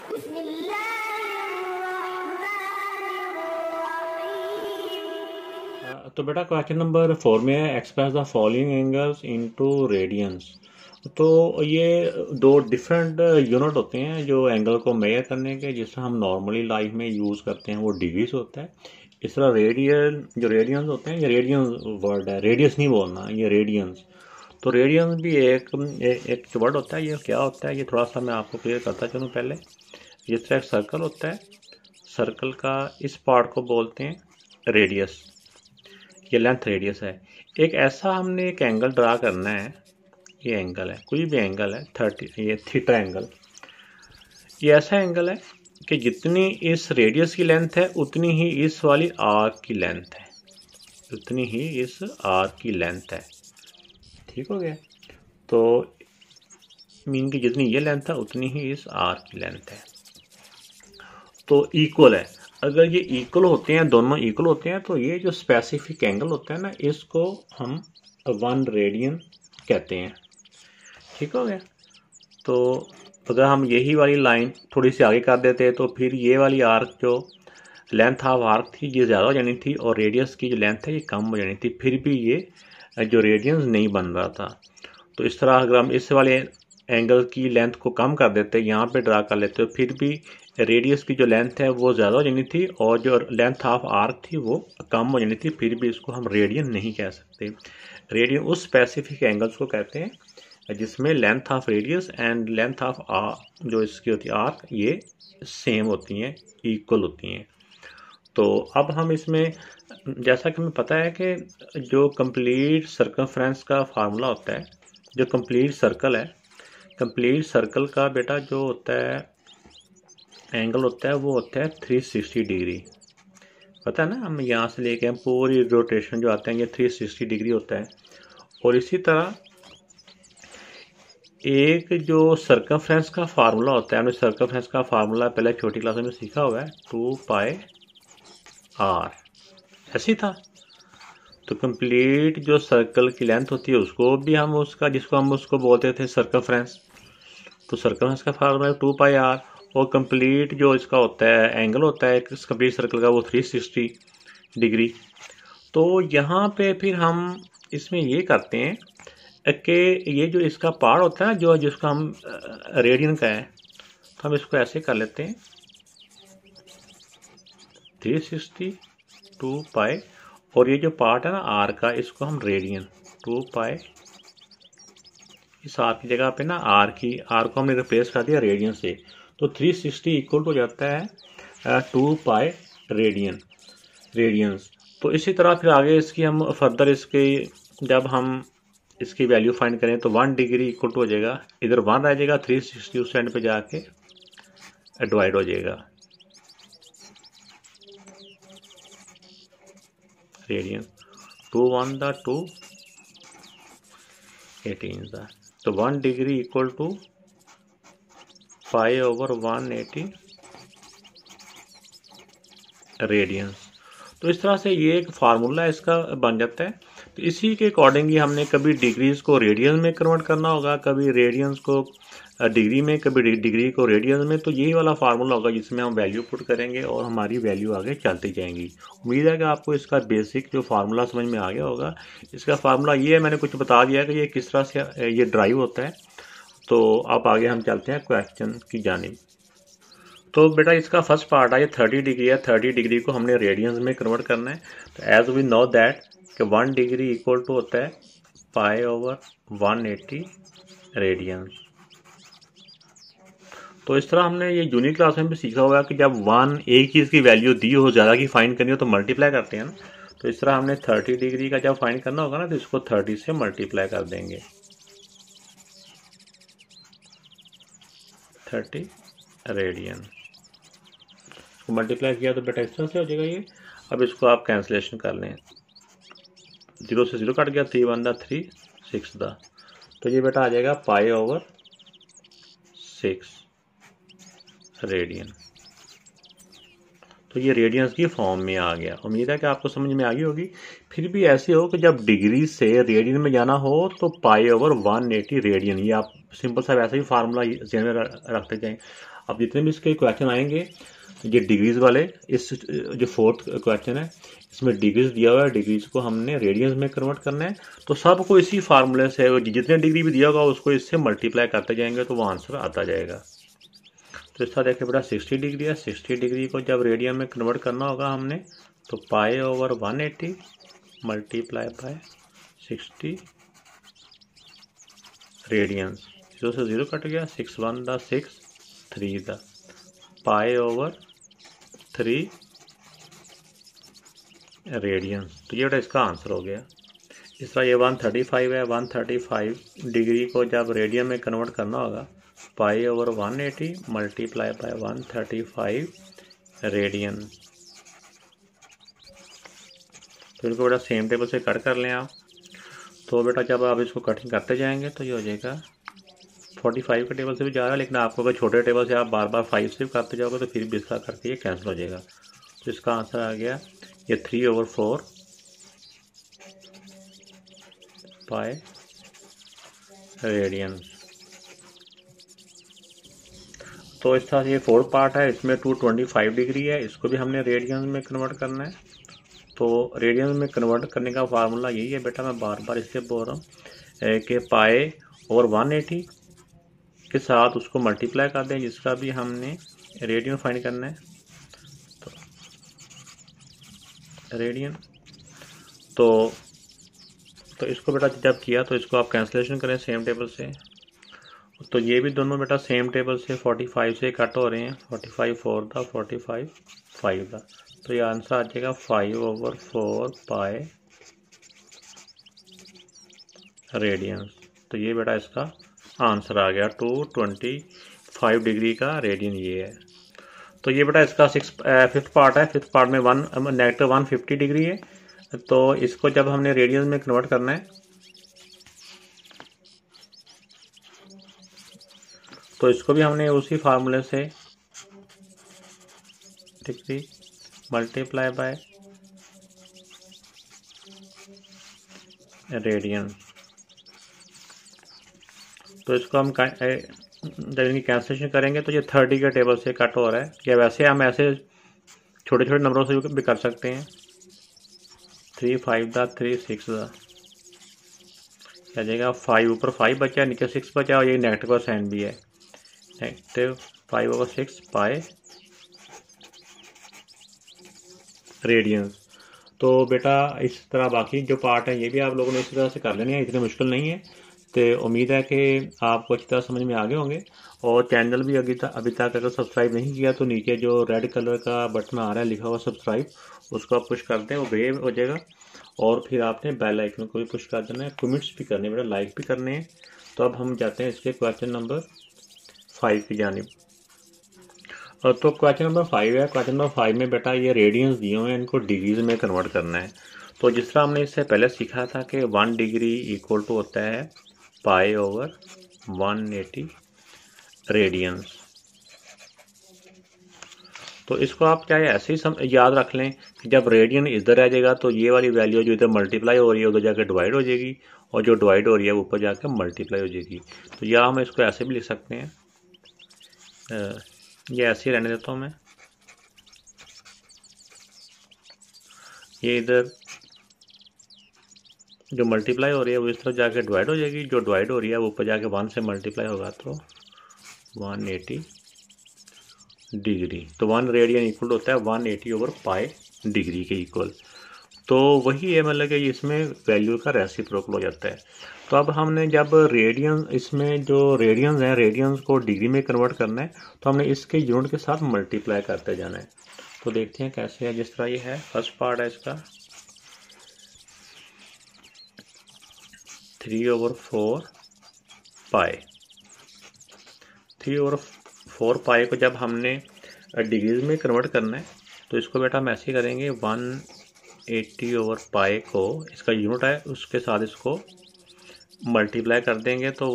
तो बेटा question number 4 में है express the following angles into radiance. तो ये दो डिफरेंट यूनिट होते हैं जो एंगल को मेजर करने के, जिसे हम नॉर्मली लाइफ में यूज़ करते हैं, वो डिग्रीज होता है। इस तरह रेडियन जो रेडियंस होते हैं, ये रेडियंस वर्ड है, रेडियस नहीं बोलना, ये रेडियंस। तो रेडियंस भी एक वर्ड होता है। ये क्या होता है, ये थोड़ा सा मैं आपको क्लियर करता चलूँ पहले। जिस तरह एक सर्कल होता है, सर्कल का इस पार्ट को बोलते हैं रेडियस, ये लेंथ रेडियस है। एक ऐसा हमने एक एंगल ड्रा करना है, ये एंगल है, कोई भी एंगल है 30, ये थीटा एंगल। ये ऐसा एंगल है कि जितनी इस रेडियस की लेंथ है उतनी ही इस वाली आर्क की लेंथ है, उतनी ही इस आर्क की लेंथ है। ठीक हो गया। तो मीन की जितनी ये लेंथ है उतनी ही इस आर्क की लेंथ है, तो इक्वल है। अगर ये इक्वल होते हैं, दोनों इक्वल होते हैं, तो ये जो स्पेसिफिक एंगल होता है ना, इसको हम 1 रेडियन कहते हैं। ठीक हो गया। तो अगर हम यही वाली लाइन थोड़ी सी आगे कर देते तो फिर ये वाली आर्क जो लेंथ ऑफ आर्क थी ये ज़्यादा हो जानी थी और रेडियस की जो लेंथ है ये कम हो जानी थी, फिर भी ये जो रेडियंस नहीं बन रहा था। तो इस तरह अगर हम इस वाले एंगल की लेंथ को कम कर देते, यहाँ पे ड्रा कर लेते, तो फिर भी रेडियस की जो लेंथ है वो ज़्यादा हो जानी थी और जो लेंथ ऑफ आर्क थी वो कम हो जानी थी, फिर भी इसको हम रेडियन नहीं कह सकते। रेडियन उस स्पेसिफिक एंगल्स को कहते हैं जिसमें length of radius and length of जो इसकी होती है आर्क, ये सेम होती हैं, इक्वल होती हैं। तो अब हम इसमें, जैसा कि हमें पता है कि जो कंप्लीट सर्कमफ्रेंस का फार्मूला होता है, जो कंप्लीट सर्कल है, कंप्लीट सर्कल का बेटा जो होता है एंगल होता है वो होता है 360 डिग्री। पता है ना, हम यहाँ से लेके हम पूरी रोटेशन जो आते हैं ये 360 डिग्री होता है। और इसी तरह एक जो सर्कमफ्रेंस का फार्मूला होता है, हमने सर्कमफ्रेंस का फार्मूला पहले छोटी क्लास में सीखा हुआ है, 2 पाई आर, ऐसे ही था। तो कंप्लीट जो सर्कल की लेंथ होती है उसको भी हम उसका, जिसको हम उसको बोलते थे सर्कमफ्रेंस, तो सर्कमफ्रेंस का फार्मूला है 2 पाई आर। और कंप्लीट जो इसका होता है एंगल होता है कंप्लीट सर्कल का, वो 360 डिग्री। तो यहाँ पे फिर हम इसमें ये करते हैं कि ये जो इसका पार्ट होता है जो जिसका हम रेडियन का है, तो हम इसको ऐसे कर लेते हैं 360 2 पाई, और ये जो पार्ट है ना आर का, इसको हम रेडियन 2 पाई, इस आर की जगह पे ना आर को हमने रिप्लेस कर दिया रेडियन से, तो 360 इक्वल हो जाता है 2 पाई रेडियंस। तो इसी तरह फिर आगे इसकी हम फर्दर इसकी जब हम इसकी वैल्यू फाइंड करें तो 1 डिग्री इक्वल टू हो जाएगा, इधर 1 रह जाएगा, 360 उस एंड पे जाके डिवाइड हो जाएगा रेडियन, 2 1 दा 2 18 दा, तो 1 डिग्री इक्वल टू 5/180 रेडियंस। तो इस तरह से ये एक फार्मूला इसका बन जाता है। तो इसी के अकॉर्डिंग ही हमने कभी डिग्रीज को रेडियन में कन्वर्ट करना होगा, कभी रेडियंस को डिग्री में, कभी डिग्री को रेडियन में। तो यही वाला फार्मूला होगा जिसमें हम वैल्यू पुट करेंगे और हमारी वैल्यू आगे चलती जाएंगी। उम्मीद है कि आपको इसका बेसिक जो फार्मूला समझ में आ गया होगा। इसका फार्मूला ये है, मैंने कुछ बता दिया कि ये किस तरह से ये ड्राइव होता है। तो अब आगे हम चलते हैं क्वेश्चन की जानिब। तो बेटा इसका फर्स्ट पार्ट है, ये 30 डिग्री है, 30 डिग्री को हमने रेडियंस में कन्वर्ट करना है। तो एज वी नो दैट कि 1 डिग्री इक्वल टू होता है 5/180 रेडियंस। तो इस तरह हमने ये जूनियर क्लास में भी सीखा हुआ है कि जब 1 एक चीज़ की वैल्यू दी हो, ज़्यादा की फाइंड करनी हो तो मल्टीप्लाई करते हैं ना। तो इस तरह हमने 30 डिग्री का जब फाइंड करना होगा ना, तो इसको 30 से मल्टीप्लाई कर देंगे, 30 रेडियन को मल्टीप्लाई किया तो बेटा इस तरह से हो जाएगा ये। अब इसको आप कैंसिलेशन कर लें, 0 से 0 कट गया, 3 1 दा 3 6 दा, तो ये बेटा आ जाएगा π/6 रेडियन। तो ये रेडियंस की फॉर्म में आ गया। उम्मीद है कि आपको समझ में आ गई होगी। फिर भी ऐसे हो कि जब डिग्री से रेडियन में जाना हो तो π/180 रेडियन, ये आप सिंपल सा वैसे ही फार्मूला ज़हन में रखते जाएं। अब जितने भी इसके क्वेश्चन आएंगे ये डिग्रीज वाले, इस जो फोर्थ क्वेश्चन है इसमें डिग्रीज दिया हुआ है, डिग्रीज को हमने रेडियंस में कन्वर्ट करना है। तो सबको इसी फार्मूले से जितने डिग्री भी दिया होगा उसको इससे मल्टीप्लाई करते जाएंगे तो वो आंसर आता जाएगा। तो इसका देखिए बेटा 60 डिग्री है, 60 डिग्री को जब रेडियन में कन्वर्ट करना होगा हमने तो pi over 180 multiply by 60 radians. 0 से 0 कट गया, 6 1 द 6 3 द पाई ओवर 3 रेडियंस। तो ये बेटा इसका आंसर हो गया। इस तरह ये 135 है, 135 डिग्री को जब रेडियन में कन्वर्ट करना होगा पाई ओवर 180 मल्टीप्लाई बाय 135 रेडियन। तो इनको बेटा सेम टेबल से कट कर लें आप। तो बेटा जब आप इसको कटिंग करते जाएंगे तो ये हो जाएगा 45 के टेबल से भी जा रहा है, लेकिन आपको अगर छोटे टेबल से आप बार बार 5 से करते जाओगे तो फिर भी इसका करके ये कैंसिल हो जाएगा। तो इसका आंसर आ गया ये 3/4 पाई रेडियन। तो इस तरह ये फोर्थ पार्ट है, इसमें 225 डिग्री है, इसको भी हमने रेडियन में कन्वर्ट करना है। तो रेडियन में कन्वर्ट करने का फार्मूला यही है बेटा, मैं बार बार इसलिए बोल रहा हूँ कि पाई और 180 के साथ उसको मल्टीप्लाई कर दें जिसका भी हमने रेडियन फाइंड करना है। तो रेडियन तो इसको बेटा जब किया तो इसको आप कैंसिलेशन करें सेम टेबल से। तो ये भी दोनों बेटा सेम टेबल से 45 से कट हो रहे हैं, 45 4 द 45 5 द। तो ये आंसर आ जाएगा 5/4 पाई रेडियंस। तो ये बेटा इसका आंसर आ गया 225 डिग्री का रेडियन ये है। तो ये बेटा इसका फिफ्थ पार्ट है, फिफ्थ पार्ट में -150 डिग्री है। तो इसको जब हमने रेडियन में कन्वर्ट करना है तो इसको भी हमने उसी फार्मूले से डिग्री मल्टीप्लाई बाय रेडियन। तो इसको हम जब इनकी कैंसिलेशन करेंगे तो ये 30 के टेबल से कट हो रहा है, या वैसे हम ऐसे छोटे छोटे नंबरों से भी कर सकते हैं। 3 5 द 3 6 द आ जाएगा 5 ऊपर 5 बचा, नीचे 6 बचा और ये नेगेटिव का साइन भी है, नेगेटिव 5/6 पाई रेडियंस। तो बेटा इस तरह बाकी जो पार्ट है ये भी आप लोगों ने इसी तरह से कर लेने हैं, इतने मुश्किल नहीं है। तो उम्मीद है कि आपको अच्छी तरह समझ में आ गए होंगे। और चैनल भी अभी तक अगर सब्सक्राइब नहीं किया तो नीचे जो रेड कलर का बटन आ रहा है लिखा हुआ सब्सक्राइब, उसको आप पुश करते हैं, वो ग्रे हो जाएगा। और फिर आपने बेल आइकन को भी पुश कर देना है, कमेंट्स भी करने बेटा, लाइक भी करने हैं। तो अब हम जाते हैं इसके क्वेश्चन नंबर 5 की जानिब। तो क्वेश्चन नंबर 5 है, क्वेश्चन नंबर 5 में बेटा ये रेडियंस दिए हुए हैं, इनको डिग्रीज में कन्वर्ट करना है। तो जिस तरह हमने इससे पहले सीखा था कि 1 डिग्री इक्वल टू होता है पाई ओवर 180 रेडियंस। तो इसको आप चाहे ऐसे ही याद रख लें कि जब रेडियन इधर आ जाएगा तो ये वाली वैल्यू जो इधर मल्टीप्लाई हो रही है उधर जाकर डिवाइड हो जाएगी, और जो डिवाइड हो रही है ऊपर जाकर मल्टीप्लाई हो जाएगी। तो या हम इसको ऐसे भी लिख सकते हैं, ये ऐसे ही रहने देता हूँ मैं। ये इधर जो मल्टीप्लाई हो रही है वो इस तरफ जाके डिवाइड हो जाएगी, जो डिवाइड हो रही है वो ऊपर जाके 1 से मल्टीप्लाई होगा तो 180 डिग्री। तो 1 रेडियन इक्वल होता है 180 ओवर पाई डिग्री के इक्वल। तो वही है, मतलब कि इसमें वैल्यू का रेसिप्रोकल हो जाता है। तो अब हमने जब रेडियन, इसमें जो रेडियंस हैं, रेडियंस को डिग्री में कन्वर्ट करना है तो हमने इसके यूनिट के साथ मल्टीप्लाई करते जाना है। तो देखते हैं कैसे है। जिस तरह ये है, फर्स्ट पार्ट है इसका 3/4 पाई। 3/4 पाई को जब हमने डिग्रीज में कन्वर्ट करना है तो इसको बेटा हम ऐसे करेंगे, 180 ओवर पाई को इसका यूनिट है उसके साथ इसको मल्टीप्लाई कर देंगे तो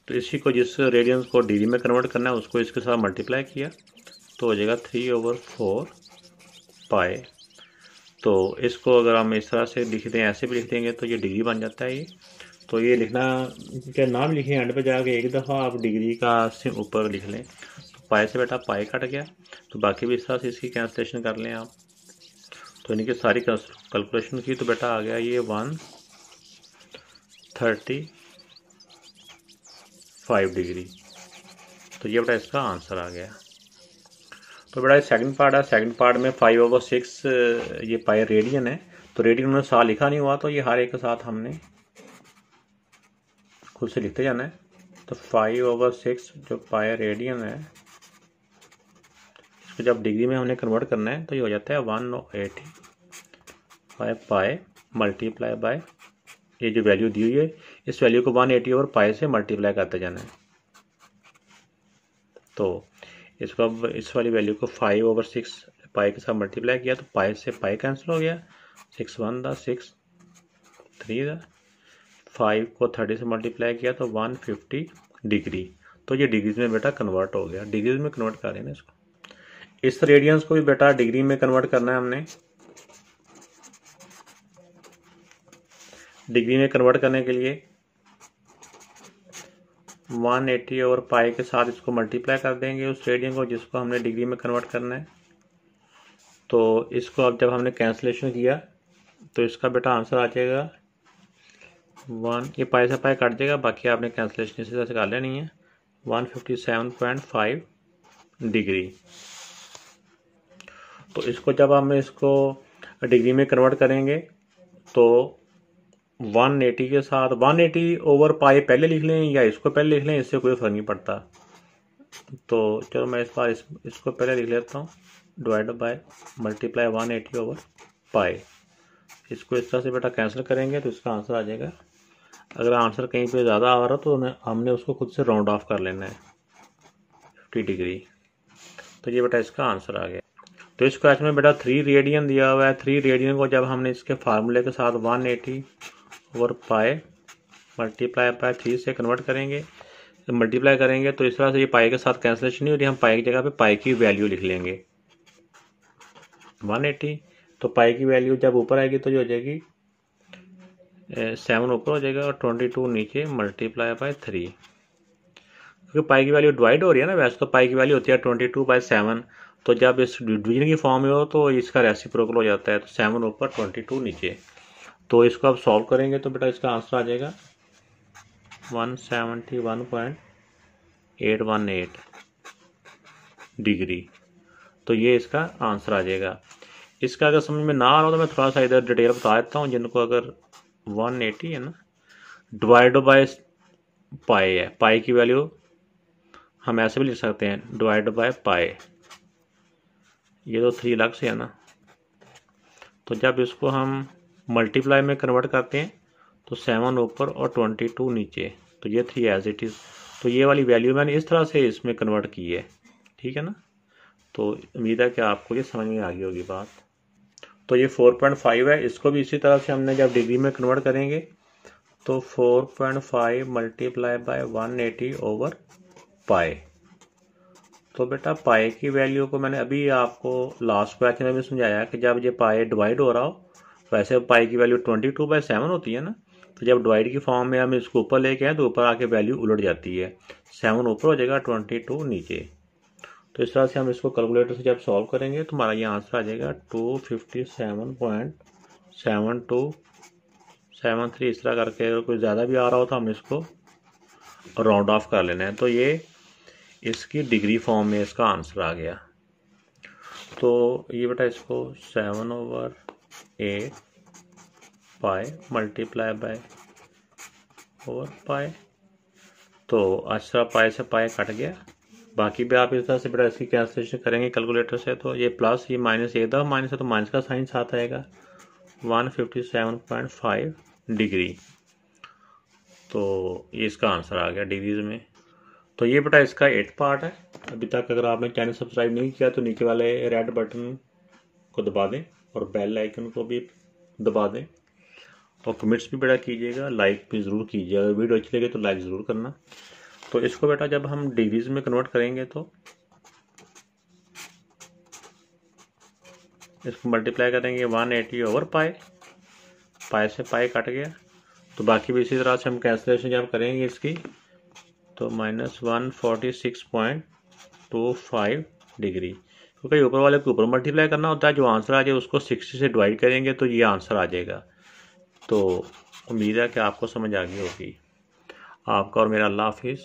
इसी को, जिस रेडियंस को डिग्री में कन्वर्ट करना है उसको इसके साथ मल्टीप्लाई किया तो हो जाएगा 3/4 पाई। तो इसको अगर हम इस तरह से लिख दें, ऐसे भी लिख देंगे तो ये डिग्री बन जाता है ये। तो ये लिखना क्या नाम लिखे एंड पे जाके एक दफ़ा आप डिग्री का से ऊपर लिख लें। तो पाई से बेटा पाई कट गया, तो बाकी भी इस तरह से इसकी कैंसलेशन कर लें आप। तो इनकी सारी कैलकुलेशन की तो बेटा आ गया ये 135 डिग्री। तो ये बेटा इसका आंसर आ गया। तो बेटा सेकंड पार्ट है, सेकंड पार्ट में 5/6 ये पाई रेडियन है। तो रेडियन में साल लिखा नहीं हुआ, तो ये हर एक के साथ हमने खुद से लिखते जाना है। तो 5/6 जो पाई रेडियन है, इसको जब डिग्री में हमने कन्वर्ट करना है तो ये हो जाता है 180 पाई मल्टीप्लाई बाय ये जो वैल्यू दी हुई है, इस वैल्यू को 180/पाई से मल्टीप्लाई करते जाना है। तो इसको अब इस वाली वैल्यू को 5/6 पाई के साथ मल्टीप्लाई किया, तो पाई से पाई कैंसिल हो गया, 6 1 दा 6 3 दा 5 को 30 से मल्टीप्लाई किया तो 150 डिग्री। तो ये डिग्रीज में बेटा कन्वर्ट हो गया। डिग्रीज में कन्वर्ट कर रहे हैं इसको। इस रेडियंस को भी बेटा डिग्री में कन्वर्ट करना है हमने। डिग्री में कन्वर्ट करने के लिए 180/पाई के साथ इसको मल्टीप्लाई कर देंगे उस रेडियन को जिसको हमने डिग्री में कन्वर्ट करना है। तो इसको अब जब हमने कैंसलेशन किया तो इसका बेटा आंसर आ जाएगा 1, ये पाई से पाई कट जाएगा, बाकी आपने कैंसलेशन इसी तरह से कर लेनी है, 157.5 डिग्री। तो इसको जब हम इसको डिग्री में कन्वर्ट करेंगे तो 180 के साथ 180/पाई पहले लिख लें या इसको पहले लिख लें, इससे कोई फर्क नहीं पड़ता। तो चलो मैं इस बार इसको पहले लिख लेता हूँ, डिवाइड बाय मल्टीप्लाई 180/पाई। इसको इस तरह से बेटा कैंसिल करेंगे तो इसका आंसर आ जाएगा। अगर आंसर कहीं पे ज़्यादा आ रहा तो हमने उसको खुद से राउंड ऑफ कर लेना है 50 डिग्री। तो ये बेटा इसका आंसर आ गया। तो इस क्वेश्चन में बेटा 3 रेडियन दिया हुआ है। 3 रेडियन को जब हमने इसके फार्मूले के साथ 180/पाई मल्टीप्लाई बाय 3 से कन्वर्ट करेंगे, मल्टीप्लाई करेंगे तो इस तरह से ये पाई के साथ कैंसिलेशन नहीं हो रही, हम पाई की जगह पे पाई की वैल्यू लिख लेंगे 180। तो पाई की वैल्यू जब ऊपर आएगी तो ये हो जाएगी 7 ऊपर हो जाएगा और 22 नीचे मल्टीप्लाई बाय 3, क्योंकि पाई की वैल्यू डिवाइड हो रही है ना। वैसे तो पाई की वैल्यू होती है 22/7, तो जब इस डिवीजन की फॉर्म में हो तो इसका रेसिप्रोकल हो जाता है, तो 7 ऊपर 22 नीचे। तो इसको अब सॉल्व करेंगे तो बेटा इसका आंसर आ जाएगा 171.818 डिग्री। तो ये इसका आंसर आ जाएगा। इसका अगर समझ में ना आ रहा हो तो मैं थोड़ा सा इधर डिटेल बता देता हूँ। जिनको अगर 180 है ना, डिवाइड बाय पाई है, पाई की वैल्यू हम ऐसे भी लिख सकते हैं, डिवाइड बाय पाई। ये तो 3 अलग से है ना, तो जब इसको हम मल्टीप्लाई में कन्वर्ट करते हैं तो 7 ऊपर और 22 नीचे, तो ये 3 एज इट इज़। तो ये वाली वैल्यू मैंने इस तरह से इसमें कन्वर्ट की है, ठीक है ना। तो उम्मीद है कि आपको ये समझ में आ गई होगी बात। तो ये 4.5 है, इसको भी इसी तरह से हमने जब डिग्री में कन्वर्ट करेंगे तो 4.5 मल्टीप्लाई बाय 180/पाई। तो बेटा पाई की वैल्यू को मैंने अभी आपको लास्ट क्वेश्चन में भी समझाया कि जब ये पाई डिवाइड हो रहा हो, वैसे पाई की वैल्यू 22/7 होती है ना, तो जब डिवाइड की फॉर्म में हम इसको ऊपर लेके आए तो ऊपर आके वैल्यू उलट जाती है, 7 ऊपर हो जाएगा 22 नीचे। तो इस तरह से हम इसको कैलकुलेटर से जब सॉल्व करेंगे तो हमारा ये आंसर आ जाएगा 257.7273। इस तरह करके अगर कोई ज़्यादा भी आ रहा हो तो हम इसको राउंड ऑफ कर लेना है। तो ये इसकी डिग्री फॉर्म में इसका आंसर आ गया। तो ये बेटा इसको 7/8 पाई मल्टीप्लाई बाय पाई, तो अच्छा पाई से पाई कट गया। बाकी भी आप इस तरह से बेटा इसकी कैंसलेशन करेंगे कैलकुलेटर से, तो ये प्लस ये माइनस, एक दफ़ा माइनस है तो माइनस का साइन साथ आएगा, 157.5 डिग्री। तो ये इसका आंसर आ गया डिग्रीज में। तो ये बेटा इसका 8 पार्ट है। अभी तक अगर आपने चैनल सब्सक्राइब नहीं किया तो नीचे वाले रेड बटन को दबा दें और बेल आइकन को भी दबा दें, और कमेंट्स भी बेटा कीजिएगा, लाइक भी ज़रूर कीजिएगा। अगर वीडियो अच्छी लगे तो लाइक ज़रूर करना। तो इसको बेटा जब हम डिग्रीज में कन्वर्ट करेंगे तो इसको मल्टीप्लाई करेंगे 180/पाई, पाई से पाई कट गया, तो बाकी भी इसी तरह से हम कैंसिलेशन जब करेंगे इसकी तो -146.25 डिग्री, क्योंकि ऊपर वाले को ऊपर मल्टीप्लाई करना होता है, जो आंसर आ जाए उसको 60 से डिवाइड करेंगे तो ये आंसर आ जाएगा। तो उम्मीद है कि आपको समझ आ गई होगी। आपका और मेरा अल्लाह हाफिज़।